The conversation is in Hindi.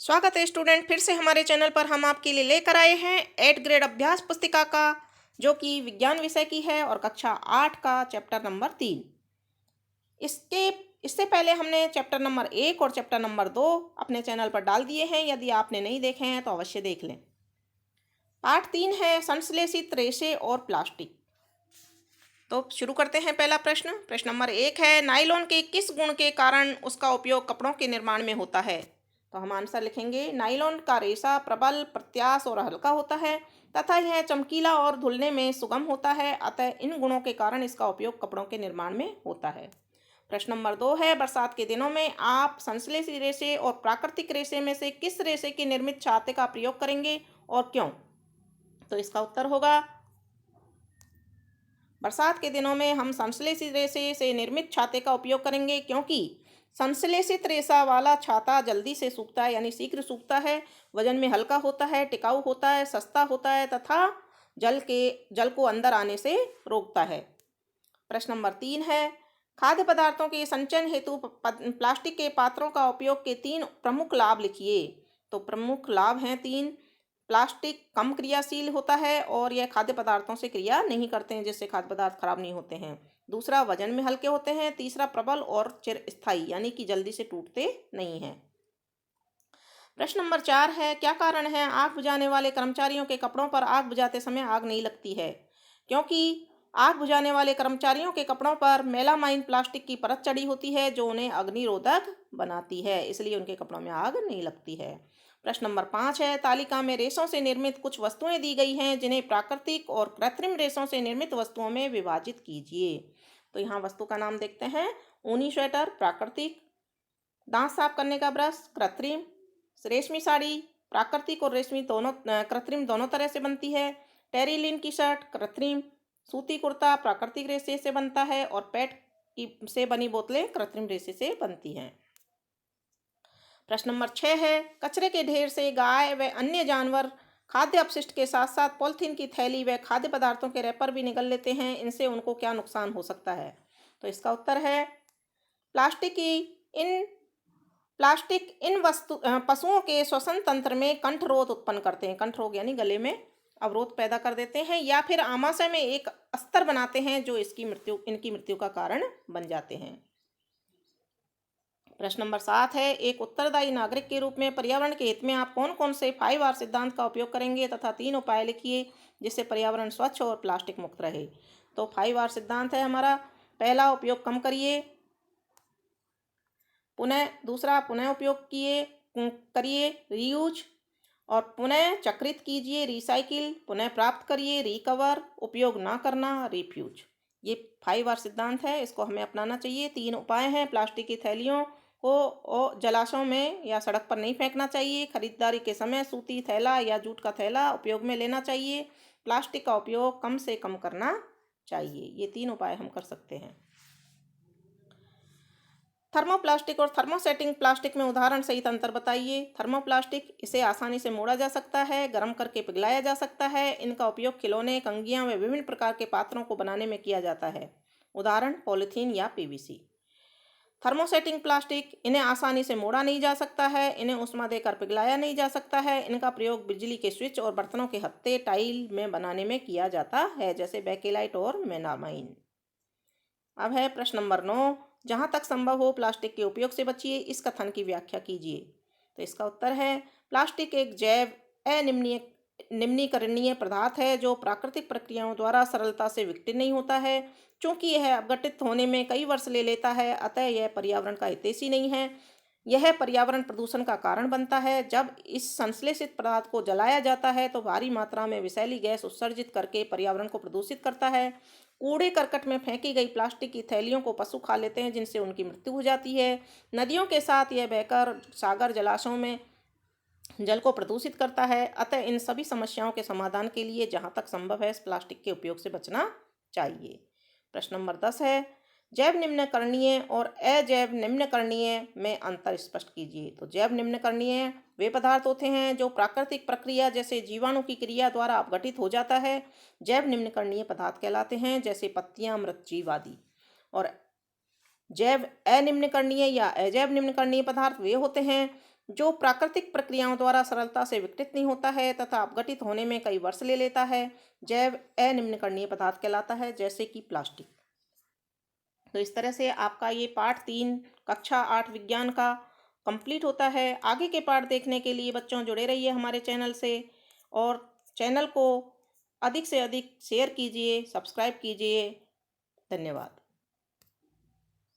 स्वागत है स्टूडेंट, फिर से हमारे चैनल पर हम आपके लिए लेकर आए हैं 8th ग्रेड अभ्यास पुस्तिका का, जो कि विज्ञान विषय की है और कक्षा 8 का चैप्टर नंबर 3। इसके इससे पहले हमने चैप्टर नंबर 1 और चैप्टर नंबर 2 अपने चैनल पर डाल दिए हैं। यदि आपने नहीं देखे हैं तो अवश्य देख लें। पार्ट 3 है संश्लेषित रेशे और प्लास्टिक। तो शुरू करते हैं। पहला प्रश्न नंबर 1 है, नायलॉन के किस गुण के कारण उसका उपयोग कपड़ों के निर्माण में होता है? तो हम आंसर लिखेंगे, नायलॉन का रेशा प्रबल, प्रत्याश और हल्का होता है तथा यह चमकीला और धुलने में सुगम होता है। अतः इन गुणों के कारण इसका उपयोग कपड़ों के निर्माण में होता है। प्रश्न नंबर 2 है, बरसात के दिनों में आप संश्लेषित रेशे और प्राकृतिक रेशे में से किस रेशे की निर्मित छाते का प्रयोग करेंगे और क्यों? तो इसका उत्तर होगा, बरसात के दिनों में हम संश्लेषित रेशे से निर्मित छाते का उपयोग करेंगे, क्योंकि संश्लेषित रेशा वाला छाता जल्दी से सूखता है, यानी शीघ्र सूखता है, वजन में हल्का होता है, टिकाऊ होता है, सस्ता होता है तथा जल को अंदर आने से रोकता है। प्रश्न नंबर 3 है, खाद्य पदार्थों के संचयन हेतु प्लास्टिक के पात्रों का उपयोग के 3 प्रमुख लाभ लिखिए। तो प्रमुख लाभ हैं 3। प्लास्टिक कम क्रियाशील होता है और यह खाद्य पदार्थों से क्रिया नहीं करते हैं, जिससे खाद्य पदार्थ खराब नहीं होते हैं। दूसरा, वजन में हल्के होते हैं। तीसरा, प्रबल और चिरस्थायी, यानी कि जल्दी से टूटते नहीं हैं। प्रश्न नंबर 4 है, क्या कारण है आग बुझाने वाले कर्मचारियों के कपड़ों पर आग बुझाते समय आग नहीं लगती है? क्योंकि आग बुझाने वाले कर्मचारियों के कपड़ों पर मेलामाइन प्लास्टिक की परत चढ़ी होती है, जो उन्हें अग्निरोधक बनाती है, इसलिए उनके कपड़ों में आग नहीं लगती है। प्रश्न नंबर 5 है, तालिका में रेशों से निर्मित कुछ वस्तुएं दी गई हैं, जिन्हें प्राकृतिक और कृत्रिम रेशों से निर्मित वस्तुओं में विभाजित कीजिए। तो यहाँ वस्तु का नाम देखते हैं। ऊनी स्वेटर प्राकृतिक, दांत साफ करने का ब्रश कृत्रिम, रेशमी साड़ी प्राकृतिक और रेशमी दोनों कृत्रिम दोनों तरह से बनती है, टेरिलिन की शर्ट कृत्रिम, सूती कुर्ता प्राकृतिक रेशे से बनता है और पेट की से बनी बोतलें कृत्रिम रेशे से बनती हैं। प्रश्न नंबर 6 है, कचरे के ढेर से गाय व अन्य जानवर खाद्य अपशिष्ट के साथ साथ पॉलिथीन की थैली व खाद्य पदार्थों के रैपर भी निगल लेते हैं, इनसे उनको क्या नुकसान हो सकता है? तो इसका उत्तर है, प्लास्टिक की इन प्लास्टिक इन पशुओं के श्वसन तंत्र में कंठरोध उत्पन्न करते हैं। कंठ रोग यानी गले में अवरोध पैदा कर देते हैं, या फिर आमाशय में एक अस्तर बनाते हैं, जो इनकी मृत्यु का कारण बन जाते हैं। प्रश्न नंबर 7 है, एक उत्तरदायी नागरिक के रूप में पर्यावरण के हित में आप कौन कौन से 5R सिद्धांत का उपयोग करेंगे तथा 3 उपाय लिखिए जिससे पर्यावरण स्वच्छ और प्लास्टिक मुक्त रहे। तो 5R सिद्धांत है हमारा, पहला, उपयोग कम करिए, दूसरा, पुनः उपयोग करिए रीयूज, और पुनः चक्रित कीजिए रीसाइकिल, पुनः प्राप्त करिए रिकवर, उपयोग ना करना रिफ्यूज। ये 5R सिद्धांत है, इसको हमें अपनाना चाहिए। 3 उपाय हैं, प्लास्टिक की थैलियों को जलाशयों में या सड़क पर नहीं फेंकना चाहिए, खरीदारी के समय सूती थैला या जूट का थैला उपयोग में लेना चाहिए, प्लास्टिक का उपयोग कम से कम करना चाहिए। ये 3 उपाय हम कर सकते हैं। थर्मोप्लास्टिक और थर्मोसेटिंग प्लास्टिक में उदाहरण सहित अंतर बताइए। थर्मोप्लास्टिक, इसे आसानी से मोड़ा जा सकता है, गर्म करके पिघलाया जा सकता है। इनका उपयोग खिलौने, कंघियां व विभिन्न प्रकार के पात्रों को बनाने में किया जाता है। उदाहरण, पॉलीथीन या पीवीसी। थर्मोसेटिंग प्लास्टिक, इन्हें आसानी से मोड़ा नहीं जा सकता है, इन्हें ऊष्मा देकर पिघलाया नहीं जा सकता है। इनका प्रयोग बिजली के स्विच और बर्तनों के हत्थे, टाइल में बनाने में किया जाता है, जैसे बेकेलाइट और मेलामाइन। अब है प्रश्न नंबर 9, जहाँ तक संभव हो प्लास्टिक के उपयोग से बचिए, इस कथन की व्याख्या कीजिए। तो इसका उत्तर है, प्लास्टिक एक जैव निम्नीकरणीय पदार्थ है जो प्राकृतिक प्रक्रियाओं द्वारा सरलता से विघटित नहीं होता है। चूंकि यह अपघटित होने में कई वर्ष ले लेता है, अतः यह पर्यावरण का हितैषी नहीं है। यह पर्यावरण प्रदूषण का कारण बनता है। जब इस संश्लेषित पदार्थ को जलाया जाता है तो भारी मात्रा में विषैली गैस उत्सर्जित करके पर्यावरण को प्रदूषित करता है। कूड़े करकट में फेंकी गई प्लास्टिक की थैलियों को पशु खा लेते हैं, जिनसे उनकी मृत्यु हो जाती है। नदियों के साथ यह बहकर सागर जलाशयों में जल को प्रदूषित करता है। अतः इन सभी समस्याओं के समाधान के लिए जहाँ तक संभव है इस प्लास्टिक के उपयोग से बचना चाहिए। प्रश्न नंबर 10 है, जैव निम्नकरणीय और अजैव निम्नकरणीय में अंतर स्पष्ट कीजिए। तो जैव निम्नकरणीय वे पदार्थ होते हैं जो प्राकृतिक प्रक्रिया जैसे जीवाणु की क्रिया द्वारा अपघटित हो जाता है। जैव निम्नकरणीय पदार्थ कहलाते हैं, जैसे पत्तियां, मृत जीव आदि। और जैव अनिम्नकरणीय या अजैव निम्नकरणीय पदार्थ वे होते हैं जो प्राकृतिक प्रक्रियाओं द्वारा सरलता से विघटित नहीं होता है तथा अपघटित होने में कई वर्ष ले लेता है। जैव अनिम्नकरणीय पदार्थ कहलाता है, जैसे कि प्लास्टिक। तो इस तरह से आपका ये पाठ 3 कक्षा 8 विज्ञान का कंप्लीट होता है। आगे के पाठ देखने के लिए बच्चों जुड़े रहिए हमारे चैनल से, और चैनल को अधिक से अधिक शेयर कीजिए, सब्सक्राइब कीजिए। धन्यवाद।